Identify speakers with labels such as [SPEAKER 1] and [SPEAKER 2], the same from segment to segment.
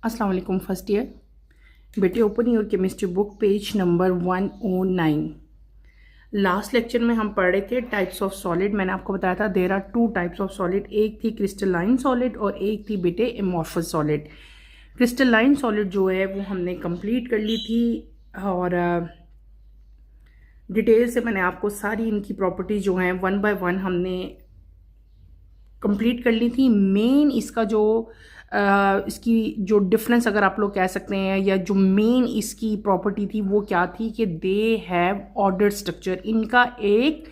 [SPEAKER 1] अस्सलाम वालेकुम first year बेटे। Open your chemistry book page number 109। Last lecture में हम पढ़ रहे थे टाइप्स ऑफ सॉलिड। मैंने आपको बताया था there are two types of solid, एक थी क्रिस्टलाइन सॉलिड और एक थी बेटे एमॉर्फस सॉलिड। क्रिस्टलाइन सॉलिड जो है वो हमने कंप्लीट कर ली थी और डिटेल से मैंने आपको सारी इनकी प्रॉपर्टीज जो हैं वन बाय वन हमने कंप्लीट कर ली थी। मेन इसका जो इसकी जो डिफरेंस अगर आप लोग कह सकते हैं या जो मेन इसकी प्रॉपर्टी थी वो क्या थी कि दे हैव ऑर्डर स्ट्रक्चर। इनका एक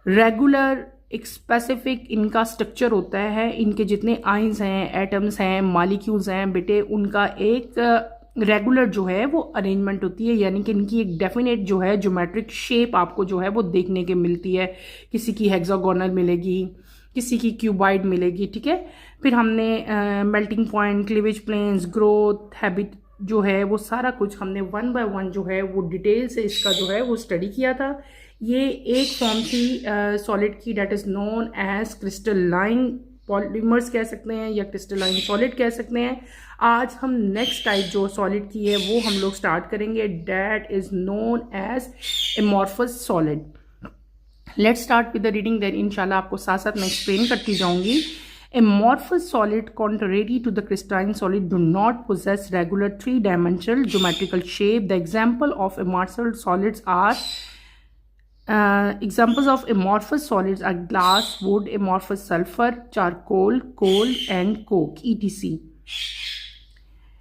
[SPEAKER 1] रेगुलर एक स्पेसिफिक इनका स्ट्रक्चर होता है। इनके जितने आइंस हैं, एटम्स हैं, मॉलिक्यूल्स हैं बेटे, उनका एक रेगुलर जो है वो अरेंजमेंट होती है, यानी कि इनकी एक डेफिनेट जो है ज्योमेट्रिक शेप आपको जो है वो देखने के मिलती है। किसी की हेक्सागोनल मिलेगी, किसी की क्यूबाइड मिलेगी, ठीक है। फिर हमने melting point, cleavage planes, growth habit जो है वो सारा कुछ हमने वन बाय वन जो है वो डिटेल से इसका जो है वो स्टडी किया था। ये एक फॉर्म थी सॉलिड की, that is known as crystalline polymers कह सकते हैं या क्रिस्टलाइन सॉलिड कह सकते हैं। आज हम नेक्स्ट टाइप जो सॉलिड की है वो हम लोग स्टार्ट करेंगे, that is known as amorphous solid. Let's start with the reading, then इंशाल्लाह आपको साथ साथ मैं एक्सप्लेन करती जाऊंगी। Amorphous solid, contrary to the crystalline solid, do not possess regular three-dimensional geometrical shape. The example of amorphous solids are examples of amorphous solids are glass, wood, amorphous sulfur, charcoal, coal, and coke, etc.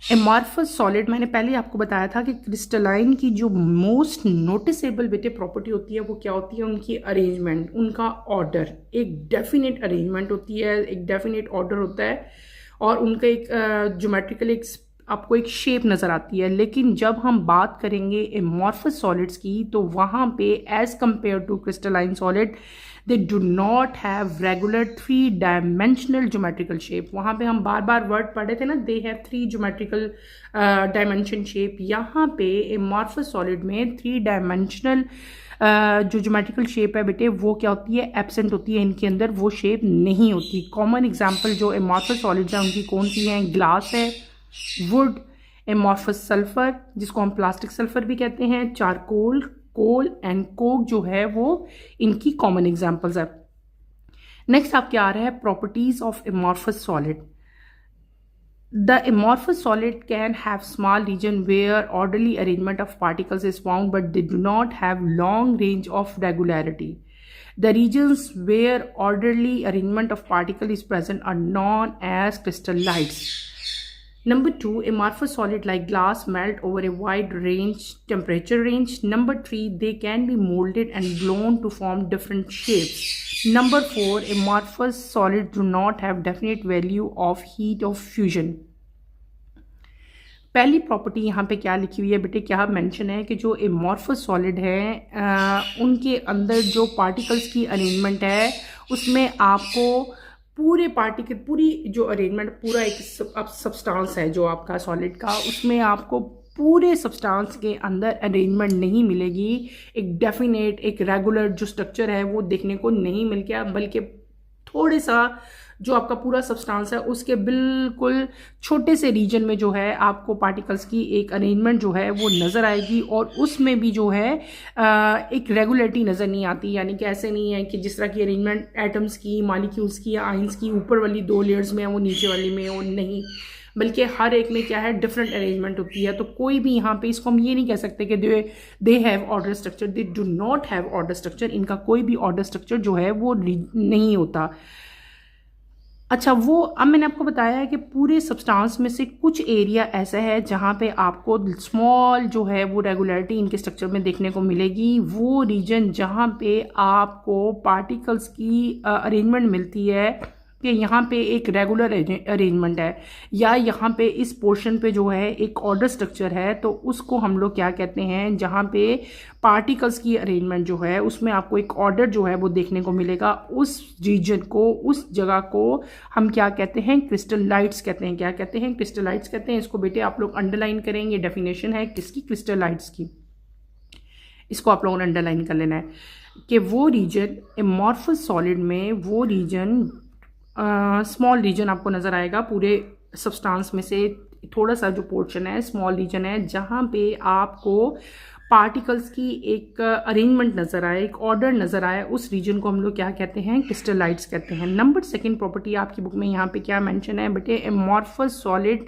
[SPEAKER 1] Amorphous solid मैंने पहले आपको बताया था कि crystalline की जो most noticeable बेटे property होती है वो क्या होती है, उनकी अरेंजमेंट, उनका ऑर्डर। एक डेफिनेट अरेंजमेंट होती है, एक डेफिनेट ऑर्डर होता है और उनका एक ज्योमेट्रिकल एक आपको एक शेप नज़र आती है। लेकिन जब हम बात करेंगे एमॉर्फस सॉलिड्स की तो वहाँ पे as compare to crystalline solid they do not have regular three dimensional geometrical shape. वहाँ पे हम बार बार वर्ड पढ़े थे ना, they have three geometrical dimension shape. यहाँ पे एमॉर्फस सॉलिड में थ्री डायमेंशनल जो ज्योमेट्रिकल शेप है बेटे वो क्या होती है, एब्सेंट होती है। इनके अंदर वो शेप नहीं होती। कॉमन एग्जाम्पल जो एमॉर्फस सॉलिड्स हैं उनकी कौन सी हैं, ग्लास है, वुड, एमॉर्फस सल्फर जिसको हम प्लास्टिक सल्फर भी कहते हैं, चारकोल, कोल एंड कोक जो है वो इनकी कॉमन एग्जांपल्स है। नेक्स्ट आपके आ रहा है properties of amorphous solid. The amorphous solid can have small region where orderly arrangement of particles is found, but they do not have long range of regularity. The regions where orderly arrangement of particle is present are known as crystallites. Number 2, amorphous solid like glass melt over a wide range temperature range. Number 3, they can be molded and blown to form different shapes. Number 4, amorphous solids do not have definite value of heat of fusion. पहली property यहाँ पे क्या लिखी हुई है बेटे, क्या mention है कि जो एमॉर्फस सॉलिड है उनके अंदर जो पार्टिकल्स की अरेंजमेंट है उसमें आपको पूरे पार्टिकल, पूरी जो अरेंजमेंट, पूरा एक सब्सटेंस है जो आपका सॉलिड का, उसमें आपको पूरे सब्सटेंस के अंदर अरेंजमेंट नहीं मिलेगी। एक डेफिनेट एक रेगुलर जो स्ट्रक्चर है वो देखने को नहीं मिल गया, बल्कि थोड़े सा जो आपका पूरा सब्सटेंस है उसके बिल्कुल छोटे से रीजन में जो है आपको पार्टिकल्स की एक अरेंजमेंट जो है वो नज़र आएगी और उसमें भी जो है एक रेगुलरिटी नज़र नहीं आती। यानी कि ऐसे नहीं है कि जिस तरह की अरेंजमेंट एटम्स की, मॉलिक्यूल्स की या आइंस की ऊपर वाली दो लेयर्स में है वो नीचे वाली में हो, नहीं, बल्कि हर एक में क्या है डिफरेंट अरेंजमेंट होती है। तो कोई भी यहाँ पे इसको हम ये नहीं कह सकते कि they have order structure, they do not have order structure. इनका कोई भी ऑर्डर स्ट्रक्चर जो है वो नहीं होता। अच्छा, वो अब मैंने आपको बताया है कि पूरे सब्सटेंस में से कुछ एरिया ऐसा है जहाँ पे आपको स्मॉल जो है वो रेगुलरिटी इनके स्ट्रक्चर में देखने को मिलेगी। वो रीजन जहाँ पे आपको पार्टिकल्स की अरेंजमेंट मिलती है कि यहाँ पे एक रेगुलर अरेंजमेंट है या यहाँ पे इस पोर्शन पे जो है एक ऑर्डर स्ट्रक्चर है, तो उसको हम लोग क्या कहते हैं, जहाँ पे पार्टिकल्स की अरेंजमेंट जो है उसमें आपको एक ऑर्डर जो है वो देखने को मिलेगा। उस रीजन को, उस जगह को हम क्या कहते हैं, क्रिस्टलाइट्स कहते हैं। क्या कहते हैं, क्रिस्टलाइट्स कहते हैं। इसको बेटे आप लोग अंडरलाइन करेंगे, डेफिनेशन है किसकी, क्रिस्टलाइट्स की। इसको आप लोगों ने अंडरलाइन कर लेना है कि वो रीजन एमॉर्फस सॉलिड में, वो रीजन स्मॉल रीजन आपको नज़र आएगा पूरे सब्सटेंस में से थोड़ा सा जो पोर्शन है, स्मॉल रीजन है, जहाँ पे आपको पार्टिकल्स की एक अरेंजमेंट नज़र आए, एक ऑर्डर नज़र आए, उस रीजन को हम लोग क्या कहते हैं, क्रिस्टलाइट्स कहते हैं। नंबर सेकंड प्रॉपर्टी आपकी बुक में यहाँ पे क्या मेंशन है बेटे, एमॉर्फस सॉलिड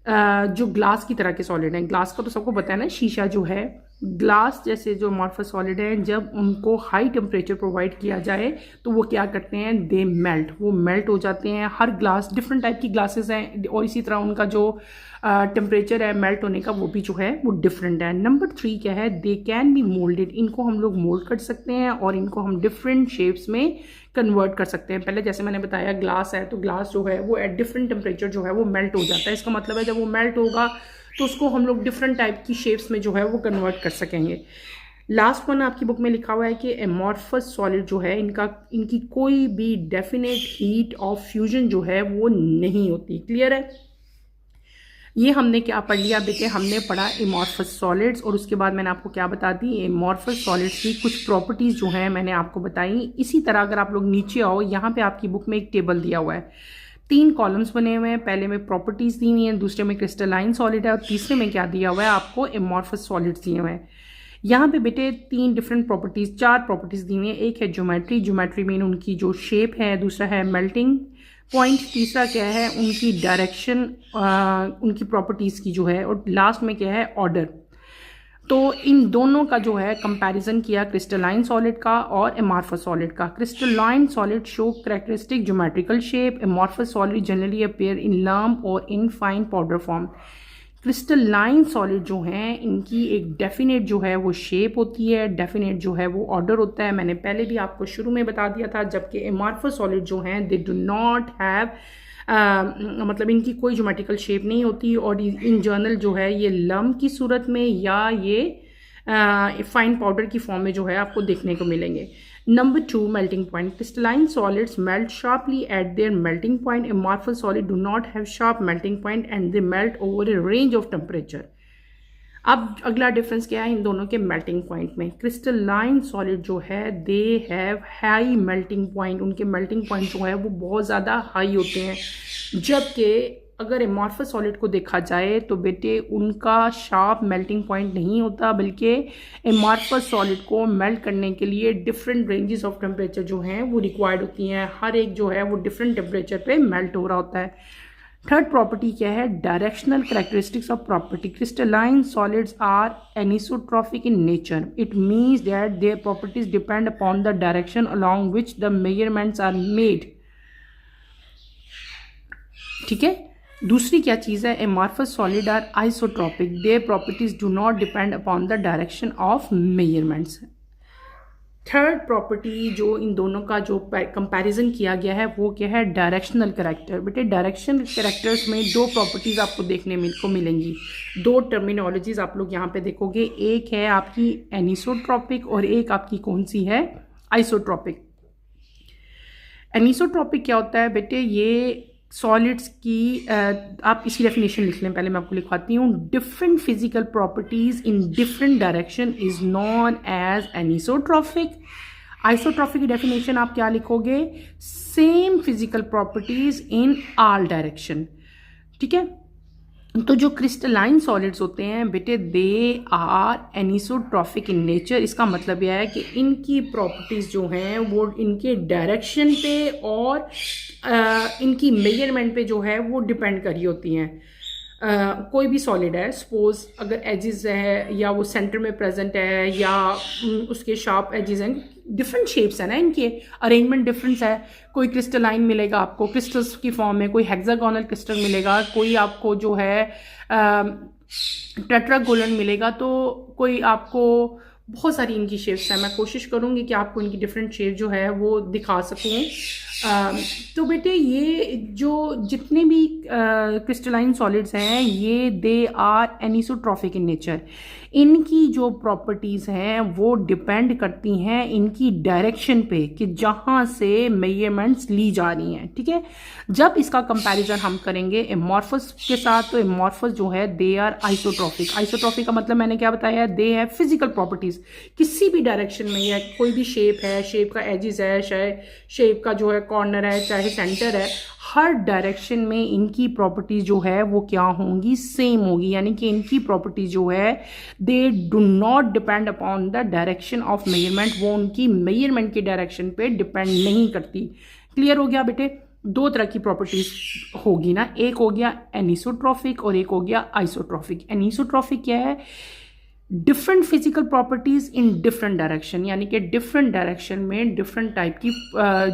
[SPEAKER 1] जो ग्लास की तरह के सॉलिड हैं। ग्लास का तो सबको पता है ना, शीशा जो है, ग्लास जैसे जो अमॉर्फस सॉलिड हैं, जब उनको हाई टेम्परेचर प्रोवाइड किया जाए तो वो क्या करते हैं, दे मेल्ट, वो मेल्ट हो जाते हैं। हर ग्लास, डिफरेंट टाइप की ग्लासेस हैं और इसी तरह उनका जो टेम्परेचर है मेल्ट होने का वो भी जो है वो डिफरेंट है। नंबर 3 क्या है, दे कैन बी मोल्डेड, इनको हम लोग मोल्ड कर सकते हैं और इनको हम डिफरेंट शेप्स में कन्वर्ट कर सकते हैं। पहले जैसे मैंने बताया ग्लास है, तो ग्लास जो है वो एट डिफरेंट टेम्परेचर जो है वो मेल्ट हो जाता है। इसका मतलब है जब वो मेल्ट होगा तो उसको हम लोग डिफरेंट टाइप की शेप्स में जो है वो कन्वर्ट कर सकेंगे। लास्ट वन आपकी बुक में लिखा हुआ है कि एमॉर्फस सॉलिड जो है इनकी कोई भी डेफिनेट हीट ऑफ फ्यूजन जो है वो नहीं होती। क्लियर है? ये हमने क्या पढ़ लिया बेटे, हमने पढ़ा एमॉर्फस सॉलिड्स और उसके बाद मैंने आपको क्या बता दी, एमॉर्फस सॉलिड्स की कुछ प्रॉपर्टीज़ जो हैं मैंने आपको बताई। इसी तरह अगर आप लोग नीचे आओ, यहाँ पे आपकी बुक में एक टेबल दिया हुआ है, 3 कॉलम्स बने हुए हैं। पहले में प्रॉपर्टीज़ दी हुई हैं, दूसरे में क्रिस्टलाइन सॉलिड है और तीसरे में क्या दिया हुआ है आपको, एमॉर्फस सॉलिड्स दिए हुए हैं। यहाँ पे बेटे 3 डिफरेंट प्रॉपर्टीज़, 4 प्रॉपर्टीज़ दी हुई हैं। एक है ज्योमेट्री मीन उनकी जो शेप है, दूसरा है मेल्टिंग पॉइंट, तीसरा क्या है उनकी डायरेक्शन, उनकी प्रॉपर्टीज़ की जो है, और लास्ट में क्या है ऑर्डर। तो इन दोनों का जो है कंपैरिजन किया क्रिस्टलाइन सॉलिड का और एमॉर्फस सॉलिड का। Crystalline solid show characteristic geometrical shape, amorphous solid generally appear in lump और in fine powder form. Crystalline solid जो हैं इनकी एक डेफिनेट जो है वो शेप होती है, डेफिनेट जो है वो ऑर्डर होता है। मैंने पहले भी आपको शुरू में बता दिया था। जबकि एमॉर्फस सॉलिड जो हैं दे डू नॉट हैव मतलब इनकी कोई ज्योमेट्रिकल शेप नहीं होती और इन जनरल जो है ये लम्प की सूरत में या ये फाइन पाउडर की फॉर्म में जो है आपको देखने को मिलेंगे। Number 2 melting point, crystalline solids melt sharply eight there melting point, amorphous solid do not have sharp melting point and they melt over A range of temperature. अब अगला डिफरेंस क्या है इन दोनों के मेल्टिंग पॉइंट में। क्रिस्टलाइन सॉलिड जो है they have high melting point, उनके मेल्टिंग पॉइंट जो है वो बहुत ज़्यादा हाई होते हैं। जबकि अगर एमॉर्फस सॉलिड को देखा जाए तो बेटे उनका शार्प मेल्टिंग पॉइंट नहीं होता, बल्कि एमॉर्फस सॉलिड को मेल्ट करने के लिए डिफरेंट रेंजेस ऑफ टेम्परेचर जो हैं वो रिक्वायर्ड होती हैं। हर एक जो है वो डिफरेंट टेम्परेचर पे मेल्ट हो रहा होता है। थर्ड प्रॉपर्टी क्या है, directional characteristics of property. Crystalline solids are anisotropic in nature, it means that their properties depend upon the direction along which the measurements are made. ठीक है। दूसरी क्या चीज़ है, amorphous solid are isotropic, their properties do not depend upon the direction of measurements. Third property जो इन दोनों का जो कंपैरिजन किया गया है वो क्या है, डायरेक्शनल कैरेक्टर। बेटे डायरेक्शनल कैरेक्टर्स में 2 प्रॉपर्टीज़ आपको देखने को मिलेंगी, 2 टर्मिनोलॉजीज आप लोग यहाँ पे देखोगे। एक है आपकी एनिसोट्रॉपिक और एक आपकी कौन सी है, आइसोट्रॉपिक। एनिसोट्रॉपिक क्या होता है बेटे, ये सॉलिड्स की आप इसकी डेफिनेशन लिख लें, पहले मैं आपको लिखवाती हूँ। Different physical properties in different direction is known as anisotropic. Isotropic की डेफिनेशन आप क्या लिखोगे, same physical properties in all direction. ठीक है। तो जो क्रिस्टलाइन सॉलिड्स होते हैं बेटे they are anisotropic in nature. इसका मतलब यह है कि इनकी प्रॉपर्टीज़ जो हैं वो इनके डायरेक्शन पे और इनकी मेजरमेंट पे जो है वो डिपेंड करी होती हैं। कोई भी सॉलिड है, सपोज अगर एजेस है या वो सेंटर में प्रेजेंट है या उसके शार्प एजेस हैं, डिफरेंट शेप्स है ना, इनके अरेंजमेंट डिफरेंस है। कोई क्रिस्टलाइन मिलेगा आपको क्रिस्टल्स की फॉर्म में, कोई हेक्सागोनल क्रिस्टल मिलेगा, कोई आपको जो है टेट्रागोनल मिलेगा, तो कोई आपको बहुत सारी इनकी शेप्स हैं। मैं कोशिश करूँगी कि आपको इनकी डिफरेंट शेप जो है वो दिखा सकूँ। तो बेटे ये जो जितने भी क्रिस्टलाइन सॉलिड्स हैं ये they are anisotropic in nature. इनकी जो प्रॉपर्टीज़ हैं वो डिपेंड करती हैं इनकी डायरेक्शन पे कि जहाँ से मेजरमेंट्स ली जा रही हैं। ठीक है। जब इसका कंपैरिजन हम करेंगे एमॉर्फस के साथ, तो एमॉर्फस जो है दे आर आइसोट्रॉपिक। आइसोट्रॉपिक का मतलब मैंने क्या बताया, दे है फिजिकल प्रॉपर्टीज। प्रॉपर्टीज किसी भी डायरेक्शन में, या कोई भी शेप है, शेप का एजिस है, चाहे शेप का जो है कॉर्नर है, चाहे सेंटर है, हर डायरेक्शन में इनकी प्रॉपर्टीज जो है वो क्या होंगी, सेम होगी। यानी कि इनकी प्रॉपर्टीज जो है दे do not depend upon the direction of measurement, वो उनकी मेजरमेंट की डायरेक्शन पे डिपेंड नहीं करती। क्लियर हो गया बेटे? दो तरह की प्रॉपर्टीज होगी ना, एक हो गया एनिसोट्रॉफिक और एक हो गया आइसोट्रॉफिक। एनिसोट्रॉफिक क्या है? Different physical properties in different direction, यानी कि डिफरेंट डायरेक्शन में डिफरेंट टाइप की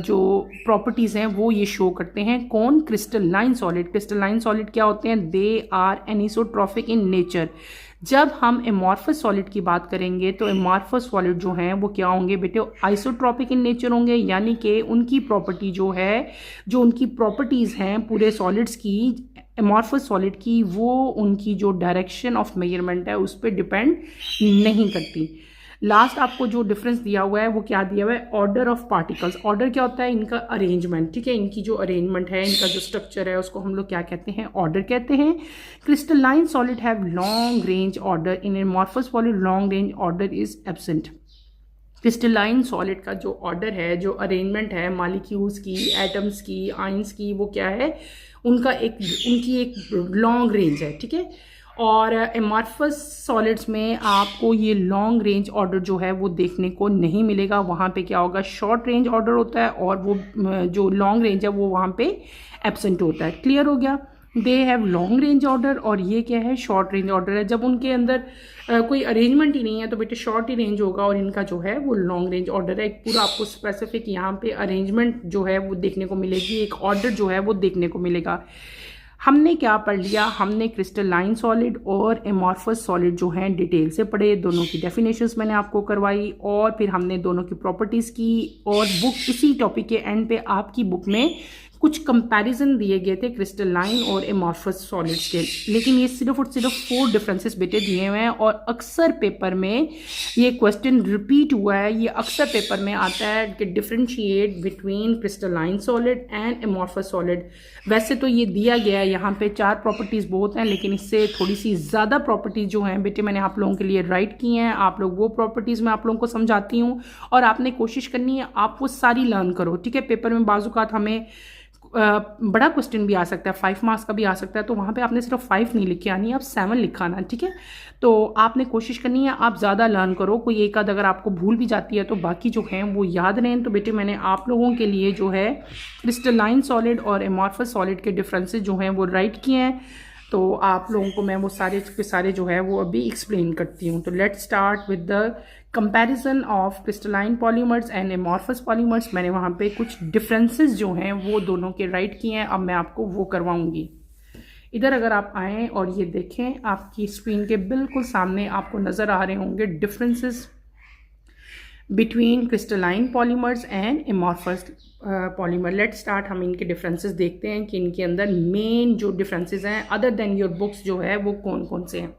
[SPEAKER 1] जो प्रॉपर्टीज हैं वो ये शो करते हैं। कौन? Crystalline solid. क्रिस्टलाइन सॉलिड क्या होते हैं? They are anisotropic in nature. जब हम एमॉर्फस सॉलिड की बात करेंगे तो एमॉर्फस सॉलिड जो हैं वो क्या होंगे बेटे? आइसोट्रॉपिक इन नेचर होंगे, यानी कि उनकी प्रॉपर्टी जो है, जो उनकी प्रॉपर्टीज़ हैं पूरे सॉलिड्स की, एमॉर्फस सॉलिड की, वो उनकी जो डायरेक्शन ऑफ मेजरमेंट है उस पर डिपेंड नहीं करती। लास्ट आपको जो डिफरेंस दिया हुआ है वो क्या दिया हुआ है? Order of particles. ऑर्डर क्या होता है? इनका अरेंजमेंट, ठीक है, इनकी जो अरेंजमेंट है, इनका जो स्ट्रक्चर है उसको हम लोग क्या कहते हैं? ऑर्डर कहते हैं। Crystalline solid have long range order, in amorphous solid long range order is absent. Crystalline solid का जो ऑर्डर है, जो अरेंजमेंट है मॉलिक्यूल्स की, एटम्स की, आयंस की, वो क्या है? उनकी एक लॉन्ग रेंज है, ठीक है। और एमॉर्फस सॉलिड्स में आपको ये लॉन्ग रेंज ऑर्डर जो है वो देखने को नहीं मिलेगा। वहाँ पे क्या होगा? शॉर्ट रेंज ऑर्डर होता है, और वो जो लॉन्ग रेंज है वो वहाँ पे एब्सेंट होता है। क्लियर हो गया? They have long range order, और ये क्या है? शॉर्ट रेंज ऑर्डर है। जब उनके अंदर कोई अरेंजमेंट ही नहीं है तो बेटे शॉर्ट ही रेंज होगा, और इनका जो है वो लॉन्ग रेंज ऑर्डर है। एक पूरा आपको स्पेसिफिक यहाँ पे अरेंजमेंट जो है वो देखने को मिलेगी, एक ऑर्डर जो है वो देखने को मिलेगा। हमने क्या पढ़ लिया? हमने क्रिस्टलाइन सॉलिड और एमॉर्फस सॉलिड जो हैं डिटेल से पढ़े, दोनों की डेफिनेशंस मैंने आपको करवाई, और फिर हमने दोनों की प्रॉपर्टीज़ की, और बुक इसी टॉपिक के एंड पे आपकी बुक में कुछ कंपैरिजन दिए गए थे क्रिस्टलाइन और एमॉर्फस सॉलिड्स के। लेकिन ये सिर्फ और सिर्फ 4 डिफरेंसेस बेटे दिए हुए हैं, और अक्सर पेपर में ये क्वेश्चन रिपीट हुआ है। ये अक्सर पेपर में आता है कि differentiate between crystalline solid and amorphous solid. वैसे तो ये दिया गया है यहाँ पे 4 प्रॉपर्टीज़ बहुत हैं, लेकिन इससे थोड़ी सी ज़्यादा प्रॉपर्टीज़ जो हैं बेटे मैंने आप लोगों के लिए राइट की हैं। आप लोग वो प्रॉपर्टीज़ मैं आप लोगों को समझाती हूँ, और आपने कोशिश करनी है आप वो सारी लर्न करो, ठीक है। पेपर में बाजुकात हमें बड़ा क्वेश्चन भी आ सकता है, 5 मार्क्स का भी आ सकता है, तो वहाँ पे आपने सिर्फ 5 नहीं लिखे आनी, आप 7 लिखाना, ठीक है। तो आपने कोशिश करनी है आप ज़्यादा लर्न करो। कोई एक आध अगर आपको भूल भी जाती है तो बाकी जो हैं वो याद रहें। तो बेटे मैंने आप लोगों के लिए जो है क्रिस्टलाइन सॉलिड और एमॉर्फस सॉलिड के डिफरेंसेस जो हैं वो राइट किए हैं। तो आप लोगों को मैं वो सारे के सारे जो है वो अभी एक्सप्लेन करती हूँ। तो let's start with the comparison of crystalline polymers and amorphous polymers. मैंने वहाँ पे कुछ डिफरेंसेस जो हैं वो दोनों के राइट किए हैं, अब मैं आपको वो करवाऊँगी। इधर अगर आप आएँ और ये देखें, आपकी स्क्रीन के बिल्कुल सामने आपको नज़र आ रहे होंगे differences between crystalline polymers and amorphous polymer. Let start, हम इनके डिफरेंसेस देखते हैं कि इनके अंदर मेन जो डिफरेंसेस हैं अदर देन योर बुक्स जो है वो कौन कौन से हैं।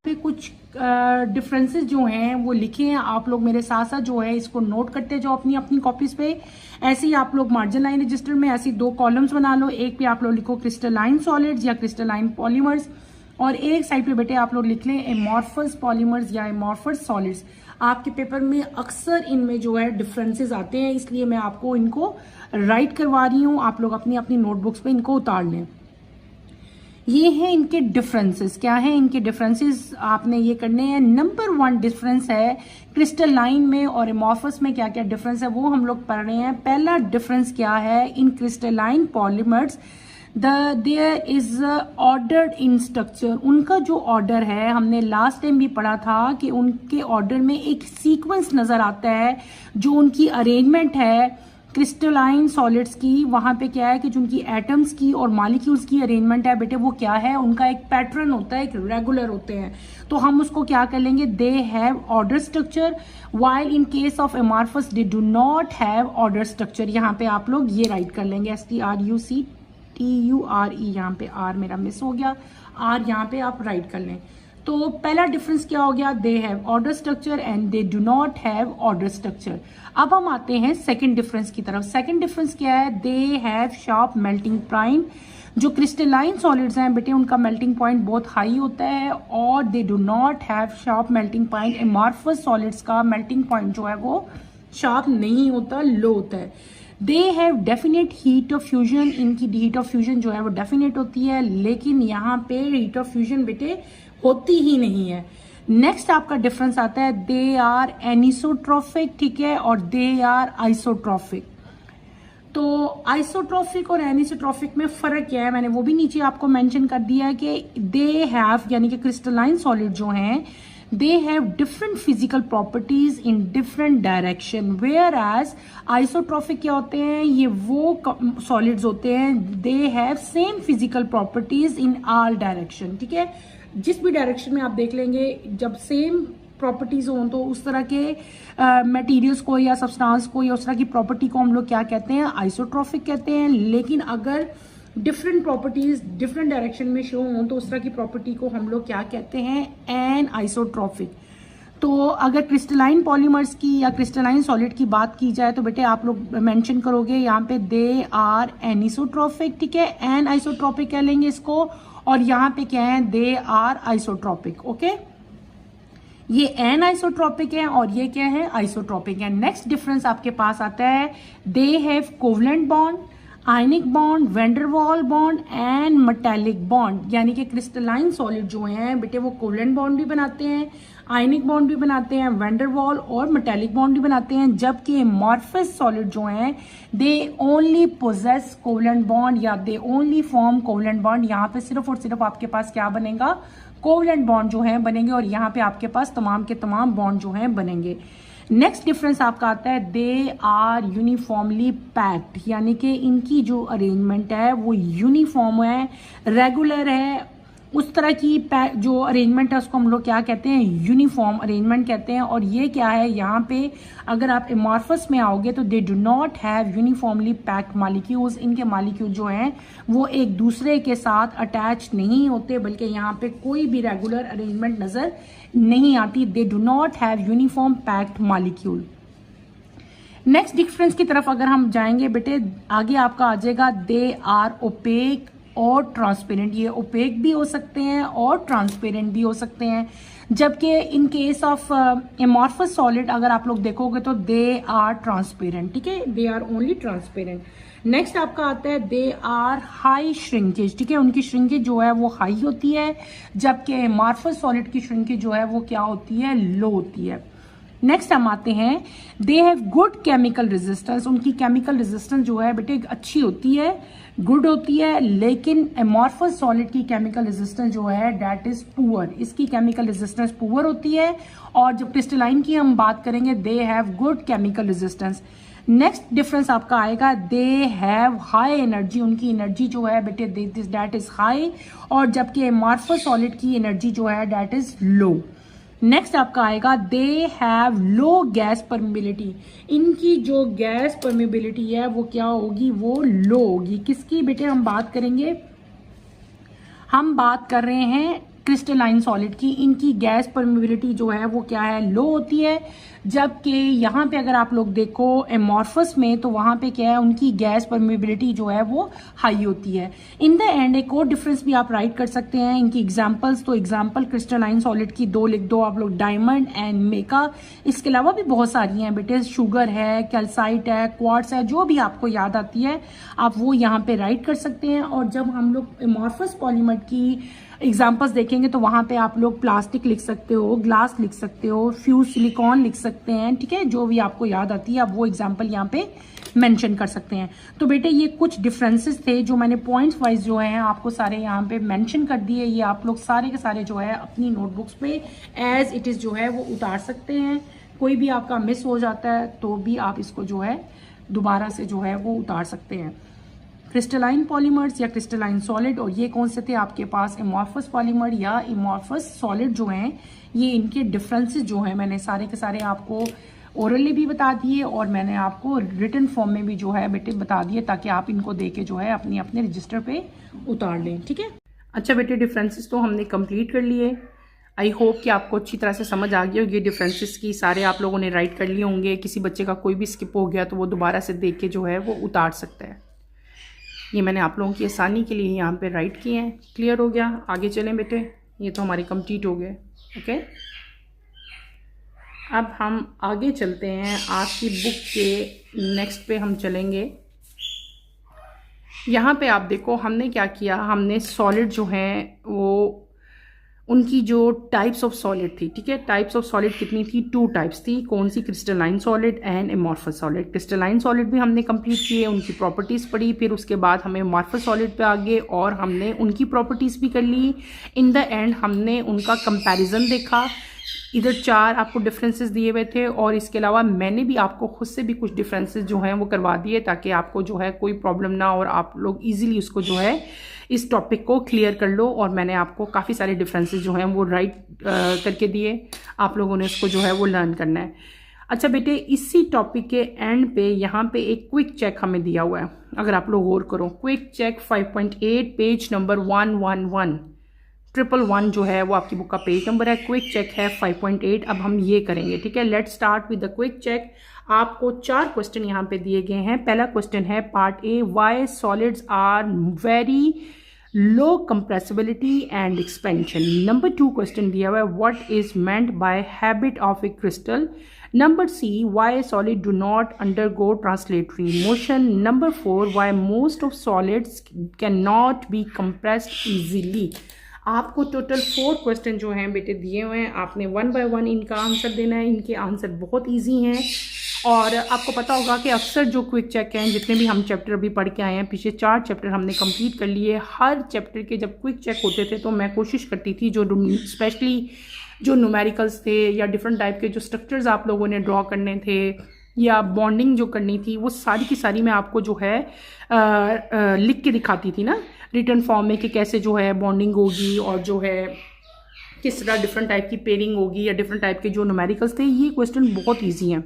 [SPEAKER 1] पे कुछ डिफरेंसेस जो हैं वो लिखे हैं, आप लोग मेरे साथ साथ जो है इसको नोट करते जाओ अपनी अपनी कॉपीज पे। ऐसे ही आप लोग मार्जिन लाइन रजिस्टर में ऐसी 2 कॉलम्स बना लो, एक पे आप लोग लिखो क्रिस्टलाइन सॉलिड्स या क्रिस्टलाइन पॉलीमर्स, और एक साइड पे बेटे आप लोग लिख लें एमॉर्फस पॉलीमर्स या एमॉर्फस सॉलिड्स। आपके पेपर में अक्सर इनमें जो है डिफरेंसेस आते हैं, इसलिए मैं आपको इनको राइट करवा रही हूँ। आप लोग अपनी अपनी नोटबुक्स पे इनको उतार लें। ये हैं इनके डिफरेंसेस। क्या है इनके डिफरेंसेस? आपने ये करने हैं। नंबर 1 डिफरेंस है क्रिस्टलाइन में और एमॉर्फस में क्या क्या डिफरेंस है वो हम लोग पढ़ रहे हैं। पहला डिफरेंस क्या है? In crystalline polymers there is ordered in structure. उनका जो ऑर्डर है, हमने लास्ट टाइम भी पढ़ा था कि उनके ऑर्डर में एक सीक्वेंस नजर आता है। जो उनकी अरेंजमेंट है क्रिस्टलाइन सॉलिड्स की, वहाँ पे क्या है कि जो उनकी एटम्स की और मॉलिक्यूल्स की अरेंजमेंट है बेटे वो क्या है? उनका एक पैटर्न होता है, एक रेगुलर होते हैं। तो हम उसको क्या कर लेंगे? They have order structure, while in case of amorphous they do not have order structure. यहाँ पे आप लोग ये राइट कर लेंगे STRUCTURE, यहाँ पे R मेरा मिस हो गया, R यहाँ पे आप राइट कर लें। तो पहला डिफरेंस क्या हो गया? They have order structure and they do not have order structure. अब हम आते हैं सेकंड डिफरेंस की तरफ। सेकंड डिफरेंस क्या है? They have sharp melting point. जो क्रिस्टलाइन सॉलिड्स हैं बेटे उनका मेल्टिंग पॉइंट बहुत हाई होता है और दे do not have sharp melting point. Amorphous solids का मेल्टिंग पॉइंट जो है वो शार्प नहीं होता, लो होता है। They have definite heat of fusion, इनकी हीट ऑफ फ्यूजन जो है वो डेफिनेट होती है, लेकिन यहाँ पे हीट ऑफ फ्यूजन बेटे होती ही नहीं है। नेक्स्ट आपका डिफरेंस आता है, दे आर एनिसोट्रॉफिक, ठीक है, और दे आर आइसोट्रॉफिक। तो आइसोट्रॉफिक और एनिसोट्रॉफिक में फर्क क्या है, मैंने वो भी नीचे आपको मेंशन कर दिया है कि दे हैव यानी कि क्रिस्टलाइन सॉलिड जो हैं they have different physical properties in different direction, where as isotropic क्या होते हैं, ये वो सॉलिड्स होते हैं they have same physical properties in all direction, ठीक है। जिस भी डायरेक्शन में आप देख लेंगे जब सेम प्रॉपर्टीज हों तो उस तरह के मटेरियल्स को या सब्सटेंस को या उस तरह की प्रॉपर्टी को हम लोग क्या कहते हैं, आइसोट्रॉफिक कहते हैं। लेकिन अगर डिफरेंट प्रॉपर्टीज डिफरेंट डायरेक्शन में शो हों तो उस तरह की प्रॉपर्टी को हम लोग क्या कहते हैं, एन आइसोट्रॉफिक। तो अगर क्रिस्टलाइन पॉलीमर्स की या क्रिस्टलाइन सॉलिड की बात की जाए तो बेटे आप लोग मेंशन करोगे यहाँ पे दे आर एनिसोट्रॉफिक, ठीक है, एन आइसोट्रॉपिक कह लेंगे इसको, और यहाँ पे क्या है, दे आर आइसोट्रॉपिक, ओके। ये एन आइसोट्रॉपिक है और ये क्या है, आइसोट्रॉपिक है। नेक्स्ट डिफरेंस आपके पास आता है, they have covalent bond, ionic bond, Van der Waals bond and metallic bond. यानी कि क्रिस्टलाइन सॉलिड जो हैं बेटे वो कोवलेंट बॉन्ड भी बनाते हैं, आयनिक बॉन्ड भी बनाते हैं, वेंडरवॉल और मेटालिक बॉन्ड भी बनाते हैं, जबकि एमॉर्फस सॉलिड जो हैं they only possess covalent bond या they only form covalent bond. यहाँ पे सिर्फ और सिर्फ आपके पास क्या बनेगा, कोवलेंट बॉन्ड जो है बनेंगे, और यहाँ पे आपके पास तमाम के तमाम बॉन्ड जो हैं बनेंगे। नेक्स्ट डिफरेंस आपका आता है, दे आर यूनिफॉर्मली पैक्ड, यानी कि इनकी जो अरेंजमेंट है वो यूनिफॉर्म है, रेगुलर है। उस तरह की जो अरेंजमेंट है उसको हम लोग क्या कहते हैं, यूनिफॉर्म अरेंजमेंट कहते हैं। और ये क्या है, यहाँ पे अगर आप एमॉर्फस में आओगे तो दे do not have uniformly packed molecules, इनके मॉलिक्यूल जो हैं वो एक दूसरे के साथ अटैच नहीं होते, बल्कि यहाँ पे कोई भी रेगुलर अरेंजमेंट नजर नहीं आती। दे do not have uniform packed molecule. Next difference की तरफ अगर हम जाएंगे बेटे, आगे आपका आ जाएगा, दे आर ओपेक और ट्रांसपेरेंट। ये ओपेक भी हो सकते हैं और ट्रांसपेरेंट भी हो सकते हैं, जबकि in case of amorphous solid अगर आप लोग देखोगे तो दे आर ट्रांसपेरेंट, ठीक है, they are only transparent. Next आपका आता है, दे आर हाई श्रिंकेज, ठीक है, उनकी श्रिंकेज जो है वो हाई होती है, जबकि एमॉर्फस सॉलिड की श्रिंकेज जो है वो क्या होती है, लो होती है। नेक्स्ट हम आते हैं, they have good chemical resistance, उनकी केमिकल रेजिस्टेंस जो है बेटे अच्छी होती है, गुड होती है, लेकिन एमॉर्फस सॉलिड की केमिकल रेजिस्टेंस जो है दैट इज पुअर, इसकी केमिकल रेजिस्टेंस पुअर होती है। और जब क्रिस्टलाइन की हम बात करेंगे, they have good chemical resistance. Next difference आपका आएगा, दे हैव हाई एनर्जी, उनकी एनर्जी जो है बेटे दैट इज हाई, और जबकि एमॉर्फस सॉलिड की एनर्जी जो है दैट इज लो। नेक्स्ट आपका आएगा, they have low gas permeability, इनकी जो गैस परमिबिलिटी है वो क्या होगी, वो लो होगी। किसकी बेटे हम बात करेंगे, हम बात कर रहे हैं क्रिस्टलाइन सॉलिड की, इनकी गैस परमिबिलिटी जो है वो क्या है, लो होती है, जबकि यहाँ पे अगर आप लोग देखो एमॉर्फस में तो वहाँ पे क्या है, उनकी गैस परमिबिलिटी जो है वो हाई होती है। इन द एंड एक और डिफरेंस भी आप राइट कर सकते हैं इनकी एग्जांपल्स, तो एग्जांपल क्रिस्टलाइन सॉलिड की दो लिख दो आप लोग, डायमंड एंड मेका। इसके अलावा भी बहुत सारी हैं बेटे, शुगर है, कैल्साइट है, क्वार्ट्स है, जो भी आपको याद आती है आप वो यहाँ पे राइट कर सकते हैं। और जब हम लोग एमॉर्फस पॉलीमर की एग्जाम्पल्स देखेंगे तो वहां पे आप लोग प्लास्टिक लिख सकते हो, ग्लास लिख सकते हो, फ्यूज सिलिकॉन लिख सकते हैं, ठीक है, जो भी आपको याद आती है आप वो एग्जाम्पल यहाँ पे मेंशन कर सकते हैं। तो बेटे ये कुछ डिफरेंसेस थे जो मैंने पॉइंट्स वाइज जो है आपको सारे यहाँ पे मेंशन कर दिए। ये आप लोग सारे के सारे जो है अपनी नोटबुक्स पे एज इट इज जो है वो उतार सकते हैं। कोई भी आपका मिस हो जाता है तो भी आप इसको जो है दोबारा से जो है वो उतार सकते हैं। क्रिस्टलाइन पॉलीमर्स या क्रिस्टलाइन सॉलिड, और ये कौन से थे आपके पास, एमॉर्फस पॉलीमर या एमॉर्फस सॉलिड जो हैं, ये इनके डिफरेंसेस जो हैं मैंने सारे के सारे आपको ओरली भी बता दिए और मैंने आपको रिटन फॉर्म में भी जो है बेटे बता दिए, ताकि आप इनको दे के जो है अपने अपने रजिस्टर पे उतार लें, ठीक है। अच्छा बेटे, डिफरेंसेस तो हमने कंप्लीट कर लिए। आई होप कि आपको अच्छी तरह से समझ आ गया होगी डिफरेंसेस की, सारे आप लोगों ने राइट कर लिए होंगे। किसी बच्चे का कोई भी स्किप हो गया तो वो दोबारा से देख के जो है वो उतार सकता है। ये मैंने आप लोगों की आसानी के लिए यहाँ पे राइट किए हैं। क्लियर हो गया? आगे चलें बेटे, ये तो हमारे कंप्लीट हो गए। ओके, अब हम आगे चलते हैं। आपकी बुक के नेक्स्ट पे हम चलेंगे। यहाँ पे आप देखो हमने क्या किया, हमने सॉलिड जो हैं वो उनकी जो टाइप्स ऑफ सॉलिड थी, ठीक है, टाइप्स ऑफ सॉलिड कितनी थी? 2 टाइप्स थी। कौन सी? Crystalline solid and amorphous solid. Crystalline solid भी हमने कंप्लीट किए, उनकी प्रॉपर्टीज़ पढ़ी, फिर उसके बाद हमें एमॉर्फस सॉलिड पे आ गए और हमने उनकी प्रॉपर्टीज़ भी कर ली। इन द एंड हमने उनका कंपैरिजन देखा। इधर 4 आपको डिफरेंसेस दिए हुए थे और इसके अलावा मैंने भी आपको खुद से भी कुछ डिफरेंसेस जो हैं वो करवा दिए ताकि आपको जो है कोई प्रॉब्लम ना और आप लोग इजीली उसको जो है इस टॉपिक को क्लियर कर लो। और मैंने आपको काफ़ी सारे डिफरेंसेस जो हैं वो राइट करके दिए, आप लोगों ने उसको जो है वो लर्न करना है। अच्छा बेटे, इसी टॉपिक के एंड पे यहाँ पे एक क्विक चेक हमें दिया हुआ है, अगर आप लोग गौर करो। क्विक चेक 5.8 पेज नंबर 111 जो है वो आपकी बुक का पेज नंबर है। क्विक चेक है 5.8। अब हम ये करेंगे, ठीक है। Let's start with the quick check. आपको 4 क्वेश्चन यहाँ पे दिए गए हैं। पहला क्वेश्चन है part A, why solids are very low compressibility and expansion. Number 2 question दिया हुआ है, what is meant by habit of a crystal. Number C, why solid do not undergo translatory motion. Number 4, why most of solids cannot be compressed easily. आपको total 4 question जो हैं बेटे दिए हुए हैं, आपने 1 बाय 1 इनका आंसर देना है। इनके आंसर बहुत इजी हैं और आपको पता होगा कि अक्सर जो क्विक चेक हैं, जितने भी हम चैप्टर अभी पढ़ के आए हैं, पीछे 4 चैप्टर हमने कंप्लीट कर लिए। हर चैप्टर के जब क्विक चेक होते थे तो मैं कोशिश करती थी जो स्पेशली जो न्यूमेरिकल्स थे या डिफरेंट टाइप के जो स्ट्रक्चर्स आप लोगों ने ड्रॉ करने थे या बॉन्डिंग जो करनी थी, वो सारी की सारी मैं आपको जो है लिख के दिखाती थी ना रिटर्न फॉर्म में कि कैसे जो है बॉन्डिंग होगी और जो है किस तरह डिफरेंट टाइप की पेयरिंग होगी या डिफरेंट टाइप के जो न्यूमेरिकल्स थे। ये क्वेश्चन बहुत ईजी हैं,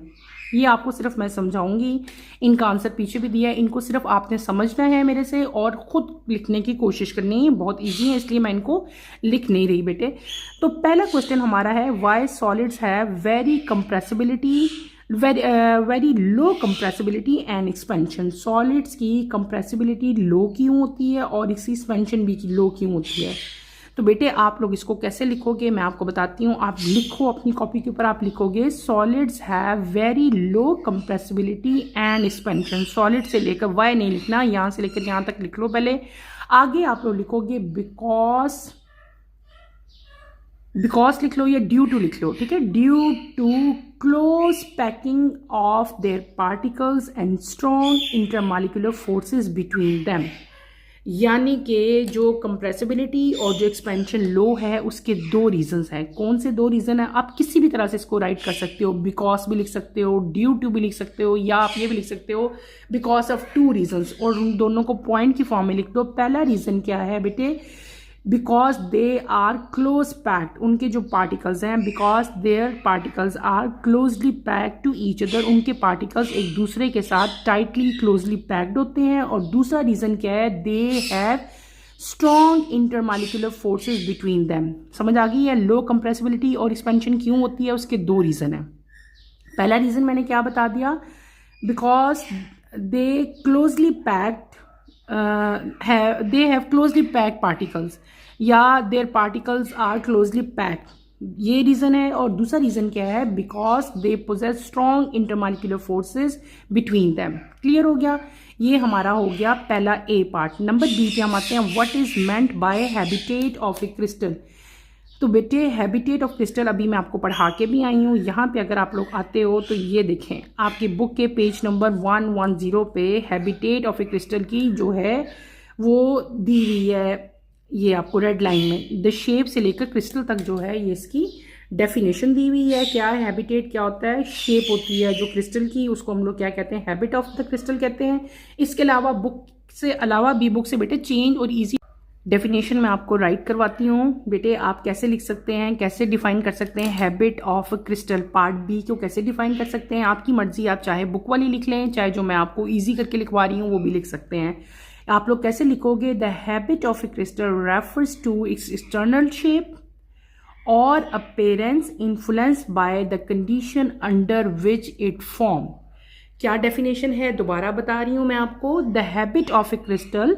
[SPEAKER 1] ये आपको सिर्फ मैं समझाऊंगी। इनका आंसर पीछे भी दिया है, इनको सिर्फ आपने समझना है मेरे से और ख़ुद लिखने की कोशिश करनी है। बहुत इजी है, इसलिए मैं इनको लिख नहीं रही बेटे। तो पहला क्वेश्चन हमारा है, why solids have very compressibility very low compressibility and expansion. Solids की कंप्रेसिबिलिटी लो क्यों होती है और इसकी एक्सपेंशन भी लो क्यों होती है? तो बेटे आप लोग इसको कैसे लिखोगे मैं आपको बताती हूँ। आप लिखो अपनी कॉपी के ऊपर, आप लिखोगे solids have very low compressibility and expansion. Solid से लेकर, वाई नहीं लिखना, यहाँ से लेकर यहाँ तक लिख लो पहले। आगे आप लोग लिखोगे बिकॉज लिख लो या ड्यू टू लिख लो, ठीक है। Due to close packing of their particles and strong intermolecular forces between them. यानी कि जो कंप्रेसिबिलिटी और जो एक्सपेंशन लो है उसके 2 रीजंस हैं। कौन से 2 रीजन है? आप किसी भी तरह से इसको राइट कर सकते हो, बिकॉज भी लिख सकते हो, ड्यू टू भी लिख सकते हो, या आप ये भी लिख सकते हो बिकॉज ऑफ 2 रीजंस, और उन दोनों को पॉइंट की फॉर्म में लिख दो। पहला रीजन क्या है बेटे? Because they are close packed. उनके जो पार्टिकल्स हैं, because their particles are closely packed to each other. उनके पार्टिकल्स एक दूसरे के साथ टाइटली क्लोजली पैक्ड होते हैं। और दूसरा रीज़न क्या है? They have strong intermolecular forces between them. समझ आ गई है? लो कंप्रेसिबिलिटी और एक्सपेंशन क्यों होती है, उसके 2 रीज़न हैं। पहला रीज़न मैंने क्या बता दिया? Because they closely packed they have closely packed particles या their particles are closely packed, ये रीज़न है। और दूसरा रीज़न क्या है? Because they possess strong intermolecular forces between them. Clear हो गया? ये हमारा हो गया पहला ए पार्ट। नंबर बी पे हम आते हैं, what is meant bye habitat of a crystal. तो बेटे हैबिटेट ऑफ क्रिस्टल अभी मैं आपको पढ़ा के भी आई हूँ। यहाँ पे अगर आप लोग आते हो तो ये देखें, आपकी बुक के पेज नंबर 110 पे हैबिटेट ऑफ ए क्रिस्टल की जो है वो दी हुई है, ये आपको रेड लाइन में द शेप से लेकर क्रिस्टल तक जो है ये इसकी डेफिनेशन दी हुई है। क्या है हैबिटेट? क्या होता है? शेप होती है जो क्रिस्टल की, उसको हम लोग क्या कहते हैं? हैबिट ऑफ द क्रिस्टल कहते हैं। इसके अलावा बुक से अलावा भी बुक से बेटे चेंज और ईजी डेफिनेशन मैं आपको राइट करवाती हूँ। बेटे आप कैसे लिख सकते हैं, कैसे डिफाइन कर सकते हैं habit of crystal part B को कैसे डिफाइन कर सकते हैं? आपकी मर्जी, आप चाहे बुक वाली लिख लें, चाहे जो मैं आपको इजी करके लिखवा रही हूँ वो भी लिख सकते हैं। आप लोग कैसे लिखोगे? The habit of a crystal refers to its external shape और appearance influenced by the condition under which it form. क्या डेफिनेशन है, दोबारा बता रही हूँ मैं आपको। The habit of a crystal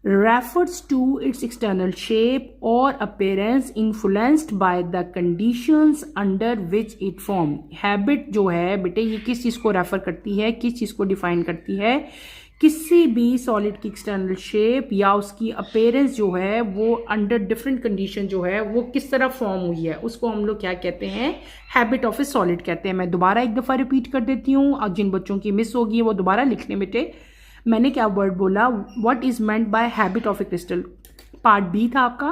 [SPEAKER 1] refers to its external shape or appearance influenced by the conditions under which it form। Habit जो है बेटे ये किस चीज़ को रेफर करती है, किस चीज़ को डिफाइन करती है, किसी भी सॉलिड की एक्सटर्नल शेप या उसकी अपेयरेंस जो है वो अंडर डिफरेंट कंडीशन जो है वो किस तरह फॉर्म हुई है, उसको हम लोग क्या कहते हैं, हैबिट ऑफ ए सॉलिड कहते हैं। मैं दोबारा एक दफ़ा रिपीट कर देती हूँ, और जिन बच्चों की मिस होगी वो दोबारा लिख लें बेटे। मैंने क्या वर्ड बोला, what is meant by habit of a crystal, part B था आपका।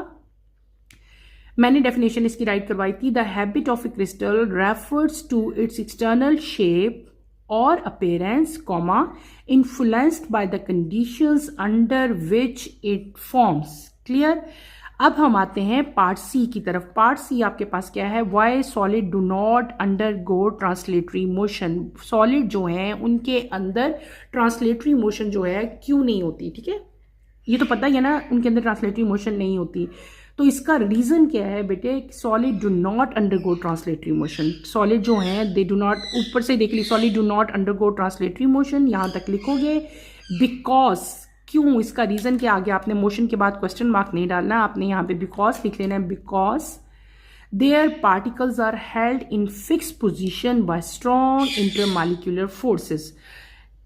[SPEAKER 1] मैंने डेफिनेशन इसकी राइट करवाई थी। The habit of a crystal refers to its external shape और appearance comma influenced by the conditions under which it forms. Clear. अब हम आते हैं पार्ट सी की तरफ। पार्ट सी आपके पास क्या है, why solid do not undergo translatory motion. Solid जो हैं उनके अंदर ट्रांसलेटरी मोशन जो है क्यों नहीं होती, ठीक है, ये तो पता ही है ना, उनके अंदर ट्रांसलेटरी मोशन नहीं होती। तो इसका रीज़न क्या है बेटे, solid do not undergo translatory motion. Solid जो हैं दे डू नॉट, ऊपर से देख ली, solid do not undergo translatory motion, यहाँ तक लिखोगे। बिकॉज, क्यों, इसका रीज़न क्या आ गया, आपने मोशन के बाद क्वेश्चन मार्क नहीं डालना, आपने यहाँ पे बिकॉज लिख लेना है। Because their particles are held in fix position by strong intermolecular forces.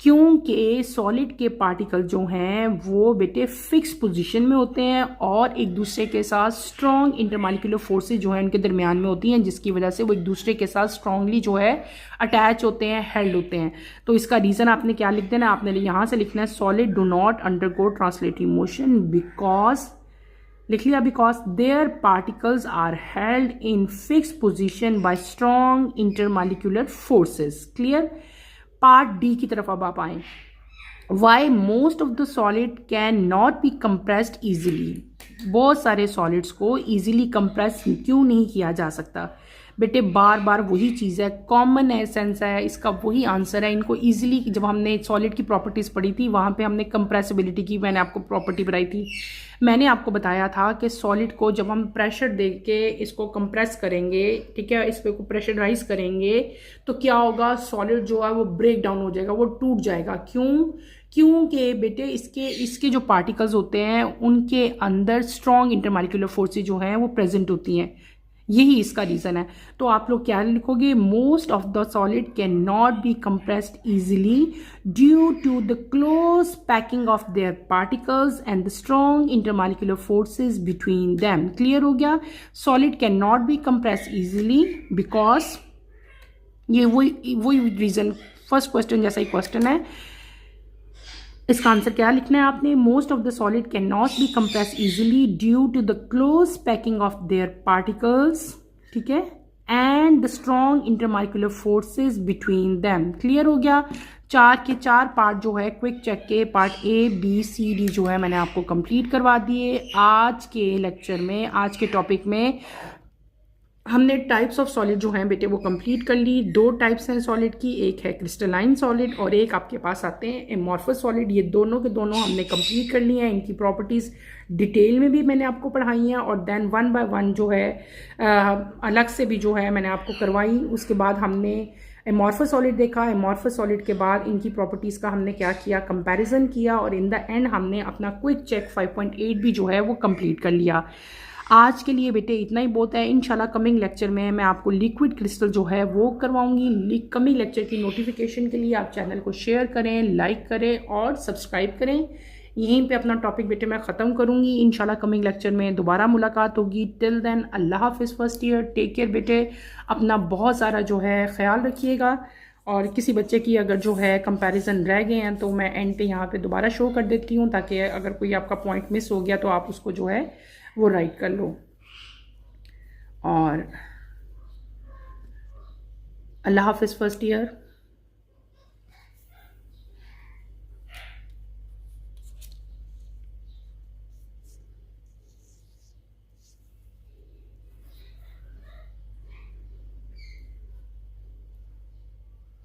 [SPEAKER 1] क्योंकि सॉलिड के पार्टिकल जो हैं वो बेटे फिक्स पोजीशन में होते हैं और एक दूसरे के साथ स्ट्रॉन्ग इंटरमॉलिक्यूलर फोर्सेस जो है उनके दरमियान में होती हैं, जिसकी वजह से वो एक दूसरे के साथ स्ट्रांगली जो है अटैच होते हैं, हेल्ड होते हैं। तो इसका रीज़न आपने क्या लिख देना, आपने यहाँ से लिखना है solid do not undergo translatory motion because, लिख लिया, because their particles are held in fix position by strong intermolecular forces. Clear. Part D की तरफ अब आप आए। Why most of the solid can not be compressed easily. बहुत सारे solids को ईजिली कंप्रेस क्यों नहीं किया जा सकता बेटे, बार बार वही चीज़ है, कॉमन एसेंस है, इसका वही आंसर है। इनको ईजिली, जब हमने सॉलिड की प्रॉपर्टीज़ पढ़ी थी वहाँ पे हमने कंप्रेसिबिलिटी की, मैंने आपको प्रॉपर्टी बताई थी। मैंने आपको बताया था कि सॉलिड को जब हम प्रेशर दे के इसको कंप्रेस करेंगे, ठीक है, इस पे को प्रेशराइज करेंगे, तो क्या होगा, सॉलिड जो है वो ब्रेक डाउन हो जाएगा, वो टूट जाएगा। क्योंकि बेटे इसके जो पार्टिकल्स होते हैं उनके अंदर स्ट्रॉन्ग इंटरमॉलिक्यूलर फोर्सेज जो हैं वो प्रेजेंट होती हैं, यही इसका रीज़न है। तो आप लोग क्या लिखोगे, most of the solid can not be compressed easily due to the close packing of their particles and the strong intermolecular forces between them. Clear हो गया। Solid can not be compressed easily because, ये वही reason, first question जैसा ही question है। इसका answer क्या लिखना है आपने, most of the solid can not be compress easily due to the close packing of their particles, ठीक है, and the strong intermolecular forces between them. Clear हो गया। 4 के 4 पार्ट जो है क्विक चेक के, part A B C D जो है मैंने आपको कंप्लीट करवा दिए। आज के लेक्चर में, आज के टॉपिक में हमने टाइप्स ऑफ सॉलिड जो हैं बेटे वो कंप्लीट कर ली। 2 टाइप्स हैं सॉलिड की, एक है क्रिस्टलाइन सॉलिड और एक आपके पास आते हैं एमॉर्फस सॉलिड। ये दोनों के दोनों हमने कंप्लीट कर लिए हैं। इनकी प्रॉपर्टीज़ डिटेल में भी मैंने आपको पढ़ाई हैं और देन 1 बाय 1 जो है अलग से भी जो है मैंने आपको करवाई। उसके बाद हमने एमॉर्फस सॉलिड देखा। एमॉर्फस सॉलिड के बाद इनकी प्रॉपर्टीज़ का हमने क्या किया, कंपैरिजन किया और इन द एंड हमने अपना क्विक चेक 5.8 भी जो है वो कंप्लीट कर लिया। आज के लिए बेटे इतना ही बहुत है। इंशाल्लाह कमिंग लेक्चर में मैं आपको लिक्विड क्रिस्टल जो है वो करवाऊंगी। कमिंग लेक्चर की नोटिफिकेशन के लिए आप चैनल को शेयर करें, लाइक करें और सब्सक्राइब करें। यहीं पे अपना टॉपिक बेटे मैं ख़त्म करूंगी। इंशाल्लाह कमिंग लेक्चर में दोबारा मुलाकात होगी। टिल देन अल्लाह हाफिज़ फर्स्ट ईयर, टेक केयर बेटे, अपना बहुत सारा जो है ख्याल रखिएगा। और किसी बच्चे की अगर जो है कंपैरिजन रह गए हैं तो मैं एंड पे यहाँ पे दोबारा शो कर देती हूँ, ताकि अगर कोई आपका पॉइंट मिस हो गया तो आप उसको जो है वो राइट कर लो। और अल्लाह हाफिज़ फर्स्ट ईयर।